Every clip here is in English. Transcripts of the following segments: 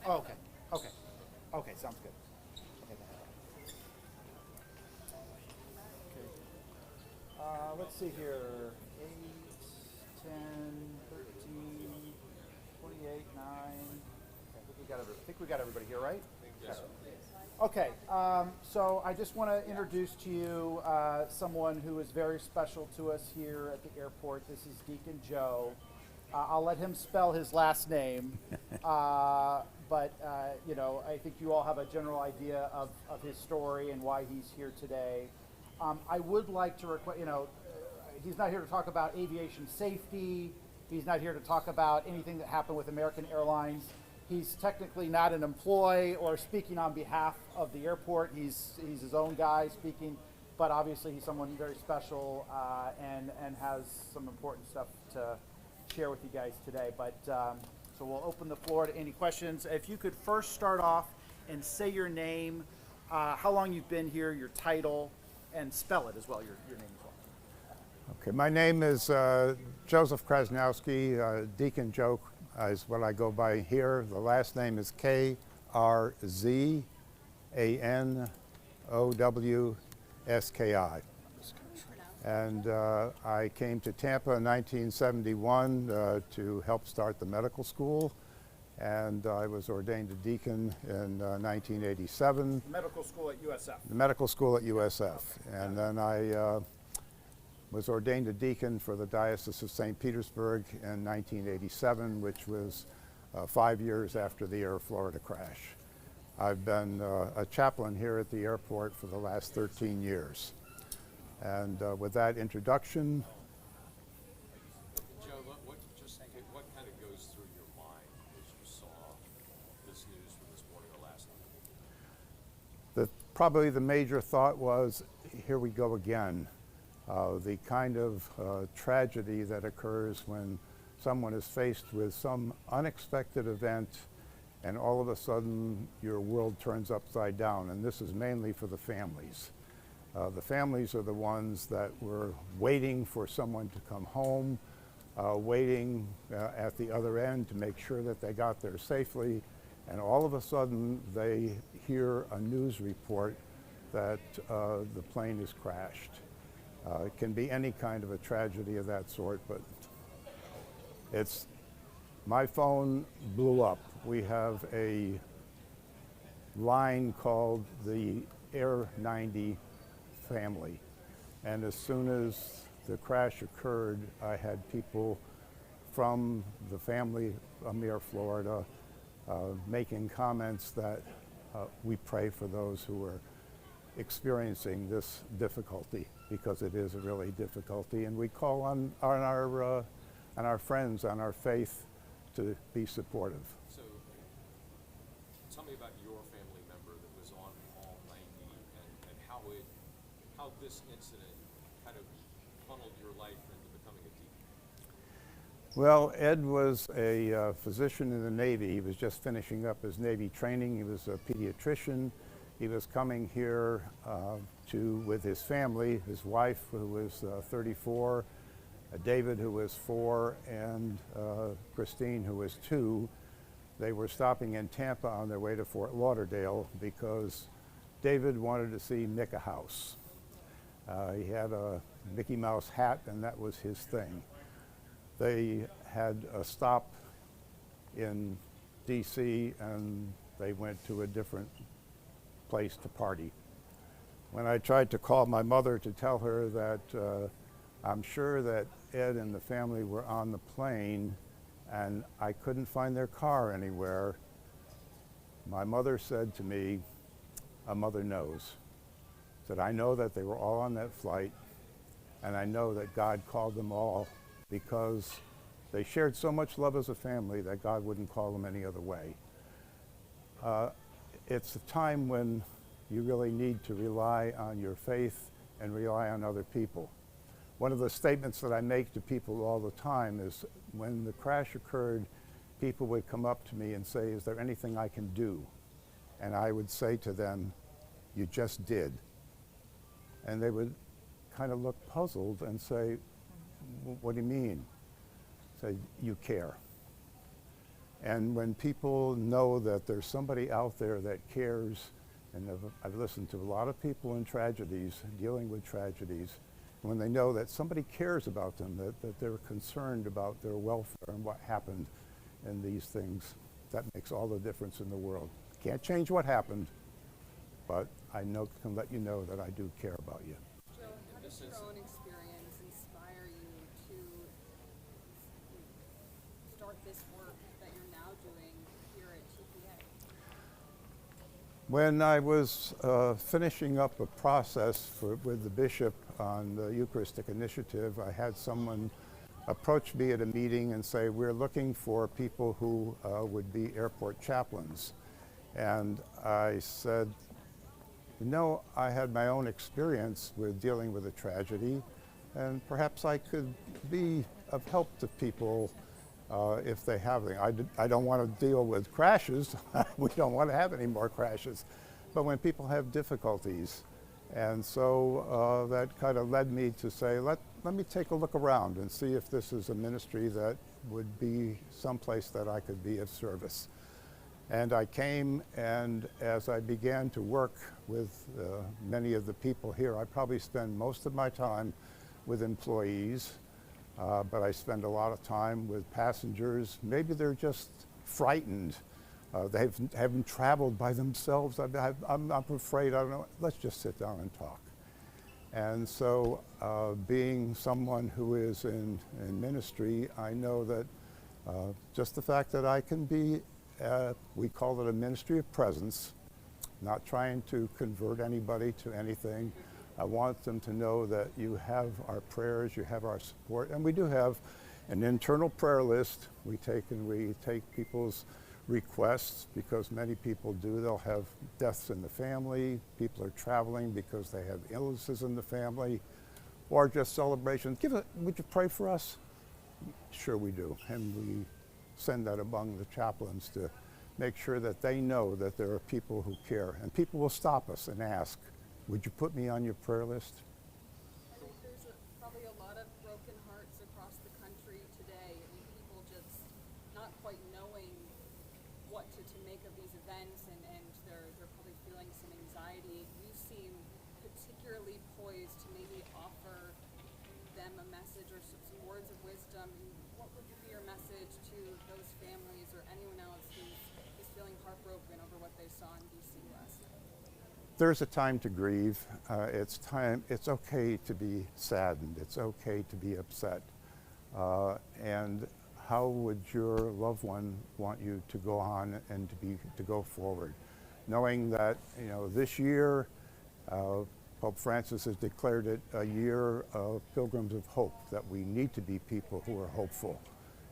Oh, okay. Okay. Okay. Sounds good. Okay. Okay. Let's see here. 8, 10, 13, 28, 9. I think we got everybody here, right? Yes. Okay, so I just want to introduce to you someone who is very special to us here at the airport. This is Deacon Joe. I'll let him spell his last name, but you know, I think you all have a general idea of his story and why he's here today. I would like to request, you know, he's not here to talk about aviation safety. He's not here to talk about anything that happened with American Airlines. He's technically not an employee or speaking on behalf of the airport. He's his own guy speaking, but obviously he's someone very special and has some important stuff to share with you guys today. But so we'll open the floor to any questions. If you could first start off and say your name, how long you've been here, your title, and spell it as well, your name as well. Okay, my name is Joseph Krzanowski. Deacon Joe is what I go by here. The last name is Krzanowski. And I came to Tampa in 1971 to help start the medical school. And I was ordained a deacon in 1987. Medical school at USF. The medical school at USF. And then I was ordained a deacon for the Diocese of St. Petersburg in 1987, which was 5 years after the Air Florida crash. I've been a chaplain here at the airport for the last 13 years. And with that introduction, Joe, what kind of goes through your mind as you saw this news from this morning or last night? probably the major thought was, here we go again. The kind of tragedy that occurs when someone is faced with some unexpected event and all of a sudden your world turns upside down, and this is mainly for the families. The families are the ones that were waiting for someone to come home, waiting at the other end to make sure that they got there safely, and all of a sudden they hear a news report that the plane has crashed. It can be any kind of a tragedy of that sort, but my phone blew up. We have a line called the Air 90 family, and as soon as the crash occurred, I had people from the family of Air Florida making comments that we pray for those who are experiencing this difficulty, because it is a really difficulty, and we call on our friends, on our faith, to be supportive. So, tell me about your family member that was on all 90 and how this incident kind of funneled your life into becoming a deacon. Well, Ed was a physician in the Navy. He was just finishing up his Navy training. He was a pediatrician. He was coming here with his family, his wife, who was 34, David, who was 4, and Christine, who was 2. They were stopping in Tampa on their way to Fort Lauderdale because David wanted to see Mickey House. He had a Mickey Mouse hat, and that was his thing. They had a stop in DC, and they went to a different place to party. When I tried to call my mother to tell her that I'm sure that Ed and the family were on the plane and I couldn't find their car anywhere, my mother said to me, a mother knows. Said, I know that they were all on that flight, and I know that God called them all because they shared so much love as a family that God wouldn't call them any other way. It's a time when you really need to rely on your faith and rely on other people. One of the statements that I make to people all the time is, when the crash occurred, people would come up to me and say, is there anything I can do? And I would say to them, you just did. And they would kind of look puzzled and say, what do you mean? Say, you care. And when people know that there's somebody out there that cares, and I've listened to a lot of people in tragedies, dealing with tragedies, when they know that somebody cares about them, that they're concerned about their welfare and what happened and these things, that makes all the difference in the world. Can't change what happened, but I can let you know that I do care about you. Joe, how does your own experience inspire you to start this work that you're now doing here at TPA? When I was finishing up a process with the bishop on the Eucharistic initiative, I had someone approach me at a meeting and say, we're looking for people who would be airport chaplains. And I said, you know, I had my own experience with dealing with a tragedy, and perhaps I could be of help to people if they have them. I don't want to deal with crashes. We don't want to have any more crashes. But when people have difficulties, and so that kind of led me to say, let me take a look around and see if this is a ministry that would be someplace that I could be of service. And I came, and as I began to work with many of the people here, I probably spend most of my time with employees, but I spend a lot of time with passengers. Maybe they're just frightened. They haven't traveled by themselves. I'm afraid, I don't know, let's just sit down and talk. And so being someone who is in ministry, I know that just the fact that I can be, we call it a ministry of presence, not trying to convert anybody to anything. I want them to know that you have our prayers, you have our support, and we do have an internal prayer list. We take people's requests, because many people do. They'll have deaths in the family, people are traveling because they have illnesses in the family, or just celebrations. Would you pray for us? Sure we do, and we send that among the chaplains to make sure that they know that there are people who care. And people will stop us and ask, would you put me on your prayer list? I think there's probably a lot of broken hearts across the country today. I mean, people just not quite knowing what to make of these events, and they're probably feeling some anxiety. You seem particularly poised to maybe offer them a message or some words of wisdom. What would be your message to those families or anyone else who's feeling heartbroken over what they saw in DC last night? There's a time to grieve. It's okay to be saddened. It's okay to be upset. And how would your loved one want you to go on and to go forward? Knowing that, this year, Pope Francis has declared it a year of pilgrims of hope, that we need to be people who are hopeful.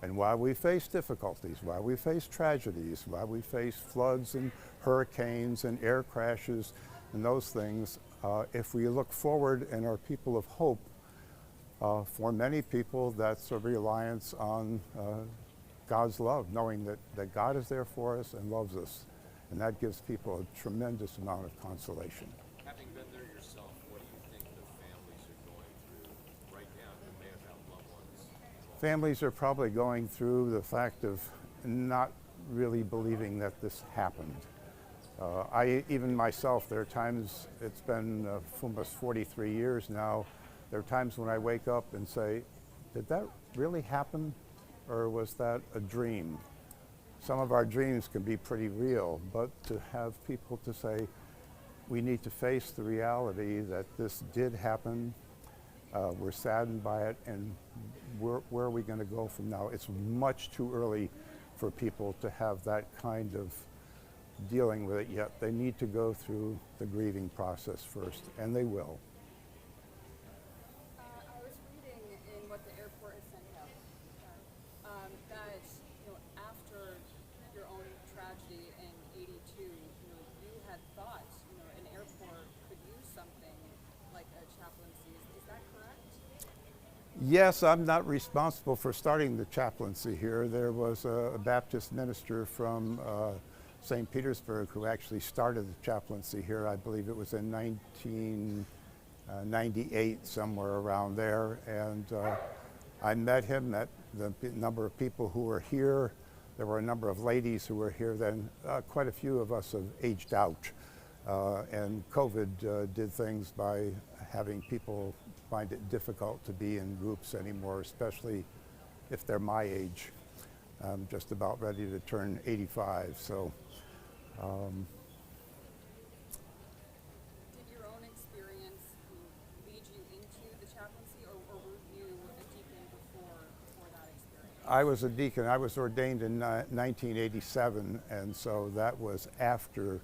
And while we face difficulties, while we face tragedies, while we face floods and hurricanes and air crashes and those things, if we look forward and are people of hope, for many people, that's a reliance on God's love, knowing that God is there for us and loves us. And that gives people a tremendous amount of consolation. Having been there yourself, what do you think the families are going through right now who may have had loved ones? Families are probably going through the fact of not really believing that this happened. Even myself, there are times, it's been almost 43 years now, there are times when I wake up and say, did that really happen, or was that a dream? Some of our dreams can be pretty real, but to have people to say, we need to face the reality that this did happen, we're saddened by it, and where are we going to go from now? It's much too early for people to have that kind of dealing with it yet. They need to go through the grieving process first, and they will. I was reading in what the airport has sent out that after your own tragedy in '82, you had thought an airport could use something like a chaplaincy. Is that correct? Yes, I'm not responsible for starting the chaplaincy here. There was a Baptist minister from St. Petersburg who actually started the chaplaincy here. I believe it was in 1998, somewhere around there. And I met him, met the number of people who were here. There were a number of ladies who were here then. Quite a few of us have aged out. And COVID did things by having people find it difficult to be in groups anymore, especially if they're my age. I'm just about ready to turn 85, so. Did your own experience lead you into the chaplaincy, or were you a deacon before that experience? I was a deacon. I was ordained in 1987, and so that was after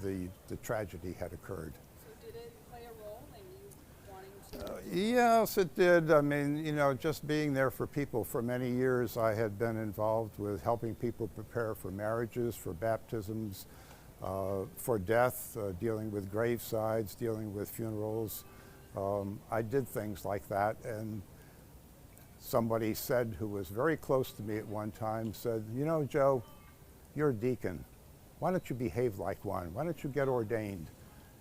the tragedy had occurred. So did it play a role in you wanting to? Yes, it did. I mean, you know, just being there for people for many years, I had been involved with helping people prepare for marriages, for baptisms, for death, dealing with gravesides, dealing with funerals. I did things like that, and somebody said, who was very close to me at one time, said, you know, Joe, you're a deacon. Why don't you behave like one? Why don't you get ordained?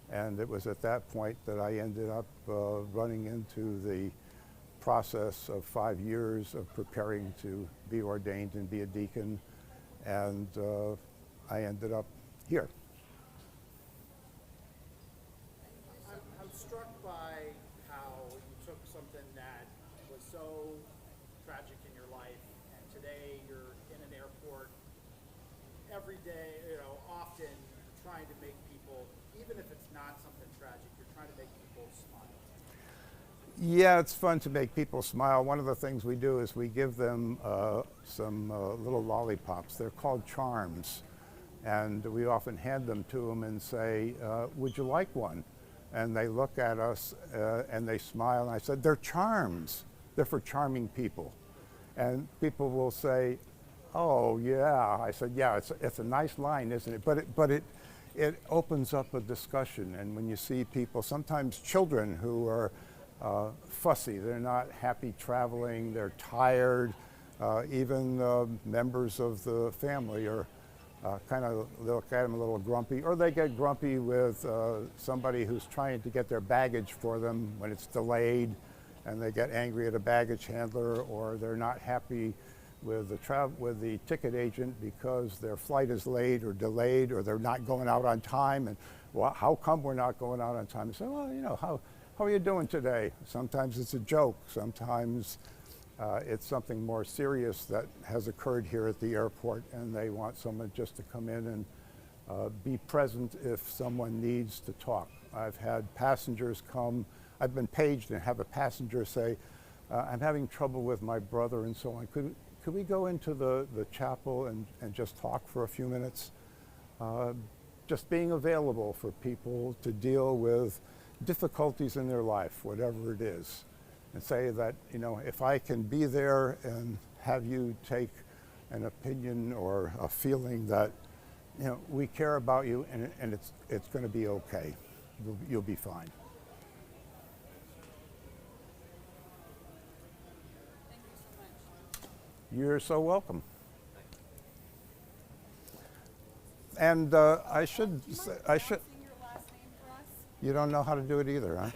And it was at that point that I ended up running into the process of 5 years of preparing to be ordained and be a deacon, and I ended up here. I'm struck by how you took something that was so tragic in your life, and today you're in an airport every day, you know, often trying to make people, even if it's not something tragic, you're trying to make people smile. Yeah, it's fun to make people smile. One of the things we do is we give them some little lollipops. They're called charms. And we often hand them to them and say, would you like one? And they look at us and they smile. And I said, they're charms. They're for charming people. And people will say, oh, yeah. I said, yeah, it's a nice line, isn't it? But it opens up a discussion. And when you see people, sometimes children who are fussy, they're not happy traveling, they're tired, even members of the family are kind of look at them a little grumpy, or they get grumpy with somebody who's trying to get their baggage for them when it's delayed, and they get angry at a baggage handler, or they're not happy with the ticket agent because their flight is late or delayed, or they're not going out on time. And well, how come we're not going out on time? I say, well, you know, how are you doing today? Sometimes it's a joke. Sometimes it's something more serious that has occurred here at the airport, and they want someone just to come in and be present if someone needs to talk. I've had passengers come. I've been paged and have a passenger say, I'm having trouble with my brother and so on. Could we go into the chapel and just talk for a few minutes? Just being available for people to deal with difficulties in their life, whatever it is. And say that, you know, if I can be there and have you take an opinion or a feeling that, you know, we care about you and it's going to be okay. You'll be fine. Thank you so much. You're so welcome. And I should. Do you mind I should. pronouncing your last name for us? You don't know how to do it either, huh?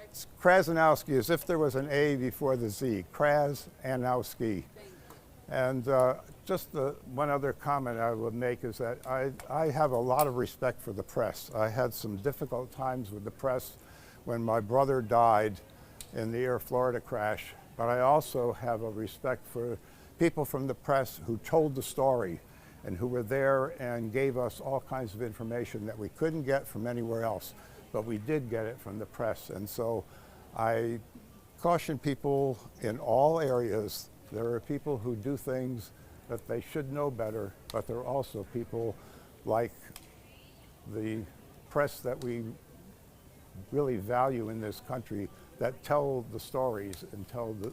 It's Krzanowski, as if there was an A before the Z. Krzanowski. Thank you. And just one other comment I would make is that I have a lot of respect for the press. I had some difficult times with the press when my brother died in the Air Florida crash, but I also have a respect for people from the press who told the story and who were there and gave us all kinds of information that we couldn't get from anywhere else, but we did get it from the press. And so I caution people in all areas. There are people who do things that they should know better, but there are also people like the press that we really value in this country that tell the stories and tell the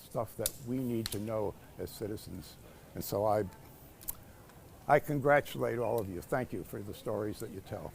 stuff that we need to know as citizens. And so I congratulate all of you. Thank you for the stories that you tell.